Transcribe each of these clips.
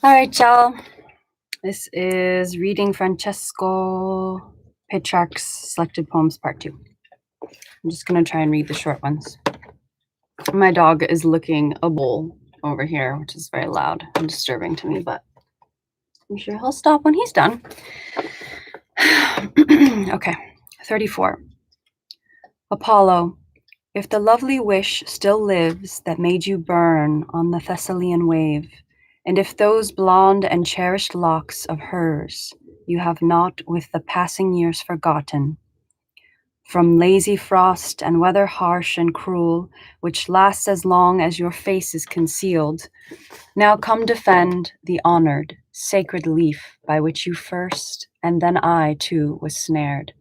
All right, y'all. This is reading Francesco Petrarca's Selected Poems Part 2. I'm just going to try and read the short ones. My dog is licking a bowl over here, which is very loud and disturbing to me, but I'm sure he'll stop when he's done. Okay, 34. Apollo, if the lovely wish still lives that made you burn on the Thessalian wave, and if those blonde and cherished locks of hers you have not with the passing years forgotten, from lazy frost and weather harsh and cruel, which lasts as long as your face is concealed, now come defend the honored, sacred leaf by which you first, and then I too was snared.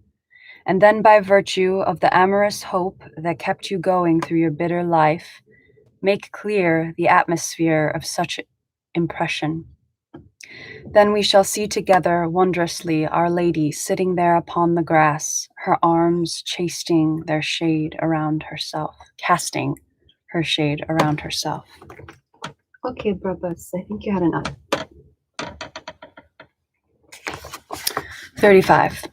And then by virtue of the amorous hope that kept you going through your bitter life, make clear the atmosphere of such impression. Then we shall see together wondrously Our Lady sitting there upon the grass, her arms casting her shade around herself. Okay, Brabus, I think you had enough. 35.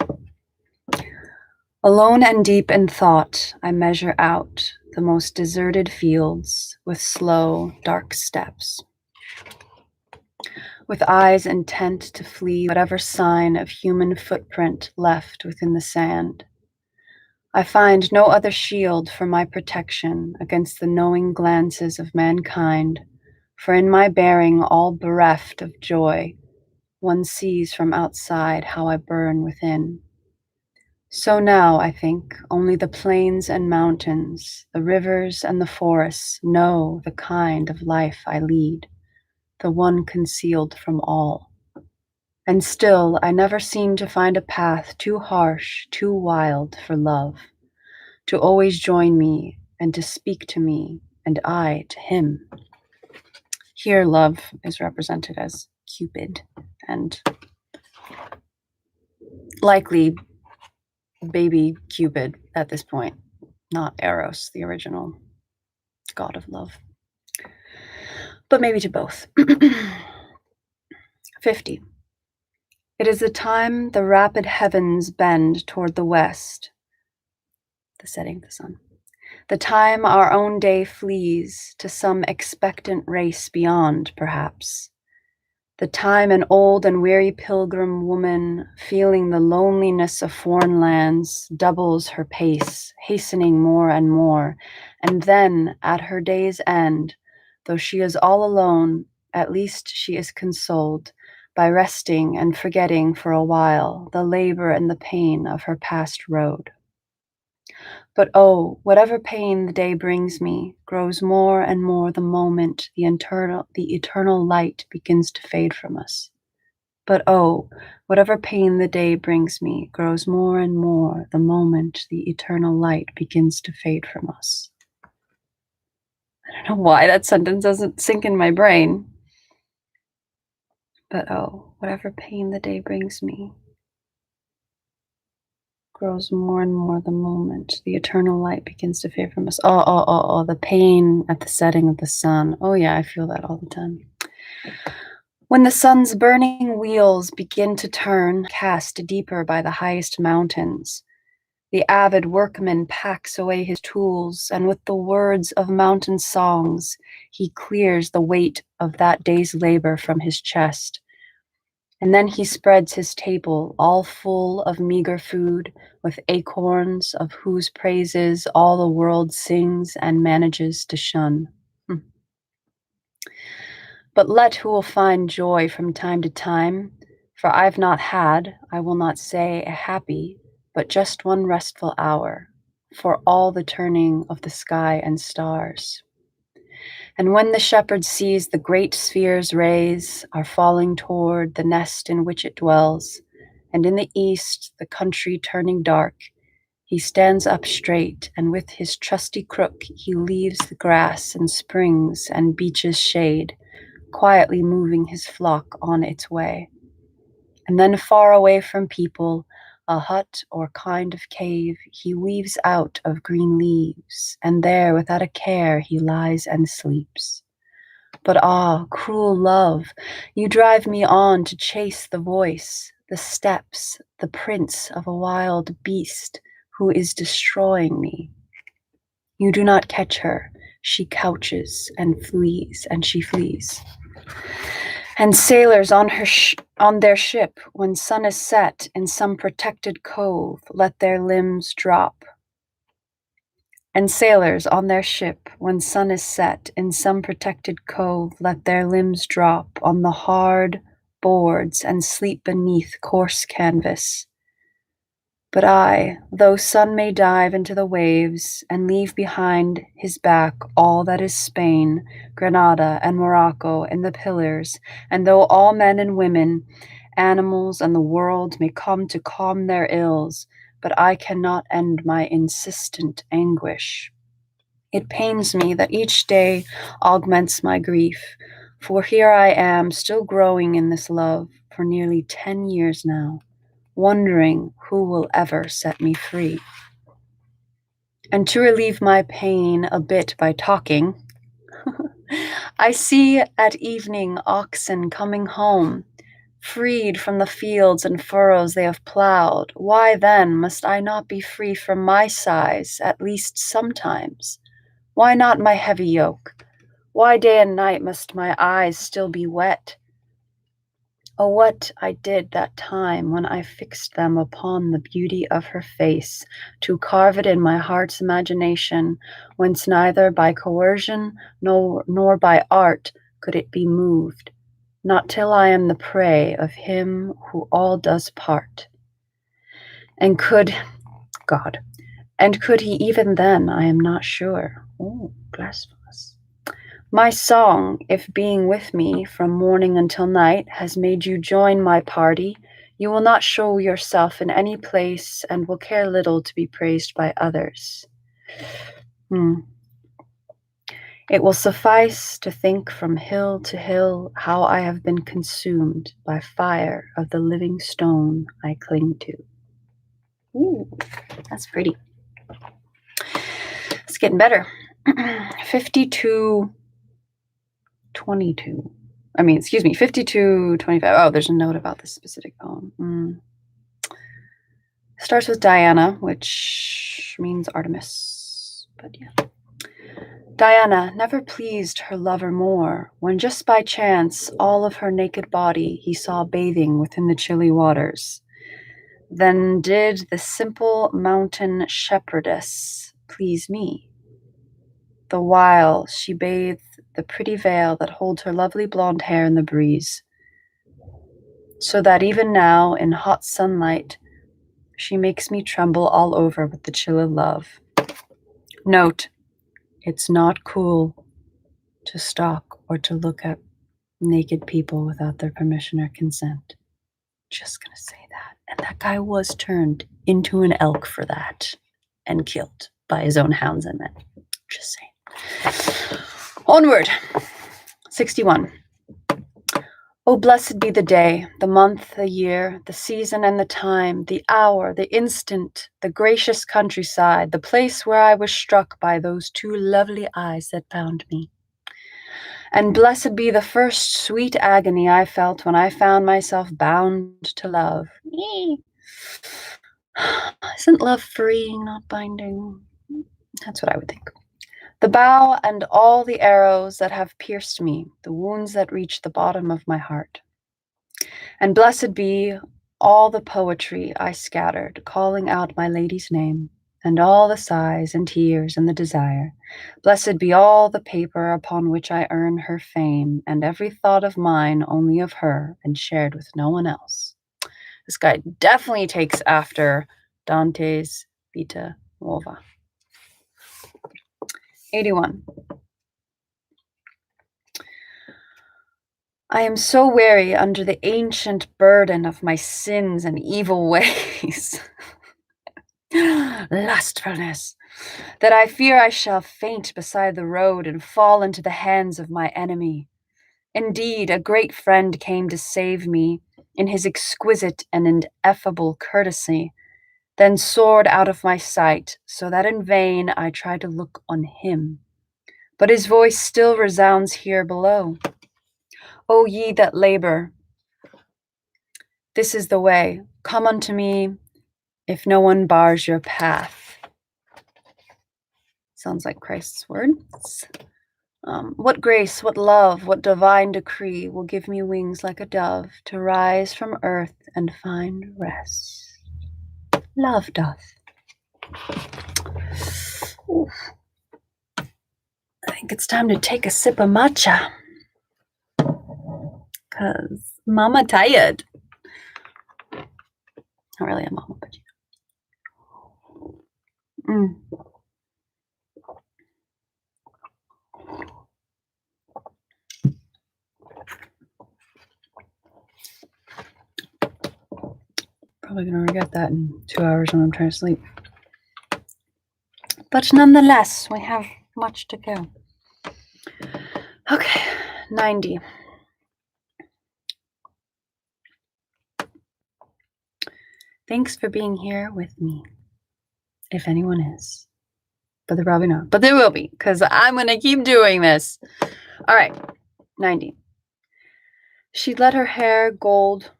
Alone and deep in thought, I measure out the most deserted fields with slow, dark steps. With eyes intent to flee whatever sign of human footprint left within the sand. I find no other shield for my protection against the knowing glances of mankind, for in my bearing all bereft of joy, one sees from outside how I burn within. So now, I think, only the plains and mountains, the rivers and the forests know the kind of life I lead, the one concealed from all. And still, I never seem to find a path too harsh, too wild for love, to always join me and to speak to me, and I to him. Here, love is represented as Cupid, and likely baby Cupid at this point, not Eros, the original god of love. But maybe to both. 50. It is the time the rapid heavens bend toward the west, the setting of the sun. The time our own day flees to some expectant race beyond, perhaps. The time an old and weary pilgrim woman, feeling the loneliness of foreign lands, doubles her pace, hastening more and more, and then, at her day's end, though she is all alone, at least she is consoled by resting and forgetting for a while the labor and the pain of her past road. But oh, whatever pain the day brings me grows more and more the moment the eternal light begins to fade from us. But oh, whatever pain the day brings me grows more and more the moment the eternal light begins to fade from us. I don't know why that sentence doesn't sink in my brain. But oh, whatever pain the day brings me grows more and more the moment the eternal light begins to fade from us. Oh, the pain at the setting of the sun. Oh yeah, I feel that all the time. When the sun's burning wheels begin to turn, cast deeper by the highest mountains, the avid workman packs away his tools, and with the words of mountain songs, he clears the weight of that day's labor from his chest. And then he spreads his table, all full of meager food, with acorns of whose praises all the world sings and manages to shun. But let who will find joy from time to time, for I've not had, I will not say a happy, but just one restful hour, for all the turning of the sky and stars. And when the shepherd sees the great sphere's rays are falling toward the nest in which it dwells, and in the east the country turning dark, he stands up straight, and with his trusty crook he leaves the grass and springs and beeches shade, quietly moving his flock on its way. And then far away from people, a hut or kind of cave he weaves out of green leaves, and there without a care he lies and sleeps. But ah, cruel love, you drive me on to chase the voice, the steps, the prints of a wild beast who is destroying me. You do not catch her. She couches and flees, and she flees. And sailors on their ship, when sun is set in some protected cove, let their limbs drop. And sailors on their ship, when sun is set in some protected cove, let their limbs drop on the hard boards and sleep beneath coarse canvas. But I, though sun may dive into the waves and leave behind his back all that is Spain, Granada, and Morocco in the pillars, and though all men and women, animals, and the world may come to calm their ills, but I cannot end my insistent anguish. It pains me that each day augments my grief, for here I am, still growing in this love for nearly 10 years now, wondering who will ever set me free. And to relieve my pain a bit by talking, I see at evening oxen coming home, freed from the fields and furrows they have plowed. Why then must I not be free from my sighs, at least sometimes? Why not my heavy yoke? Why day and night must my eyes still be wet? Oh, what I did that time when I fixed them upon the beauty of her face, to carve it in my heart's imagination, whence neither by coercion nor by art could it be moved, not till I am the prey of him who all does part. And could he even then, I am not sure. Oh, blasphemous. My song, if being with me from morning until night has made you join my party, you will not show yourself in any place and will care little to be praised by others. It will suffice to think from hill to hill how I have been consumed by fire of the living stone I cling to. Ooh, that's pretty. It's getting better. 52. 52:25. Oh, there's a note about this specific poem. Starts with Diana, which means Artemis, but yeah. Diana never pleased her lover more when just by chance all of her naked body he saw bathing within the chilly waters. Then did the simple mountain shepherdess please me, the while she bathed the pretty veil that holds her lovely blonde hair in the breeze, so that even now, in hot sunlight, she makes me tremble all over with the chill of love. Note, it's not cool to stalk or to look at naked people without their permission or consent. Just gonna say that. And that guy was turned into an elk for that and killed by his own hounds and men. Just saying. Onward. 61. Oh, blessed be the day, the month, the year, the season and the time, the hour, the instant, the gracious countryside, the place where I was struck by those two lovely eyes that found me. And blessed be the first sweet agony I felt when I found myself bound to love. Isn't love freeing, not binding? That's what I would think. The bow and all the arrows that have pierced me, the wounds that reach the bottom of my heart. And blessed be all the poetry I scattered, calling out my lady's name, and all the sighs and tears and the desire. Blessed be all the paper upon which I earn her fame, and every thought of mine only of her, and shared with no one else. This guy definitely takes after Dante's Vita Nuova. 81. I am so weary under the ancient burden of my sins and evil ways, lustfulness, that I fear I shall faint beside the road and fall into the hands of my enemy. Indeed, a great friend came to save me in his exquisite and ineffable courtesy, then soared out of my sight, so that in vain I tried to look on him. but his voice still resounds here below. O ye that labor, this is the way. Come unto me, if no one bars your path. Sounds like Christ's words. What grace, what love, what divine decree will give me wings like a dove to rise from earth and find rest? Love doth. Oof. I think it's time to take a sip of matcha, because mama tired. Not really a mama, but you know. Probably gonna regret that in 2 hours when I'm trying to sleep. But nonetheless, we have much to go. Okay, 90. Thanks for being here with me, if anyone is. But they're probably not. But there will be, because I'm going to keep doing this. All right, 90. She'd let her gold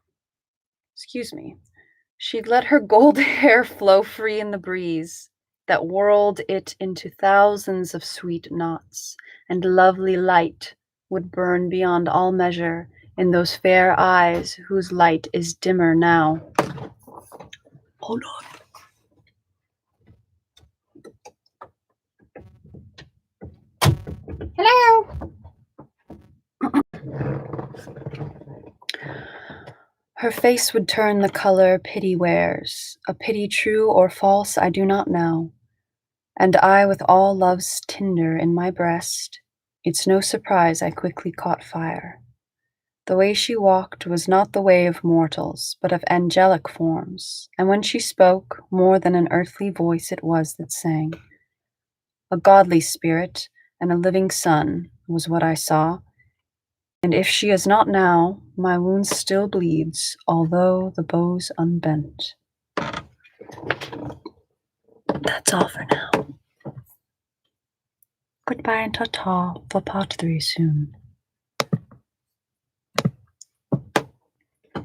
hair flow free in the breeze that whirled it into thousands of sweet knots, and lovely light would burn beyond all measure in those fair eyes whose light is dimmer now. Hold on. Hello. Her face would turn the color pity wears, a pity true or false I do not know, and I with all love's tinder in my breast, it's no surprise I quickly caught fire. The way she walked was not the way of mortals, but of angelic forms, and when she spoke, more than an earthly voice it was that sang. A godly spirit and a living sun was what I saw, and if she is not now, my wound still bleeds, although the bow's unbent. That's all for now. Goodbye and ta-ta for part 3 soon.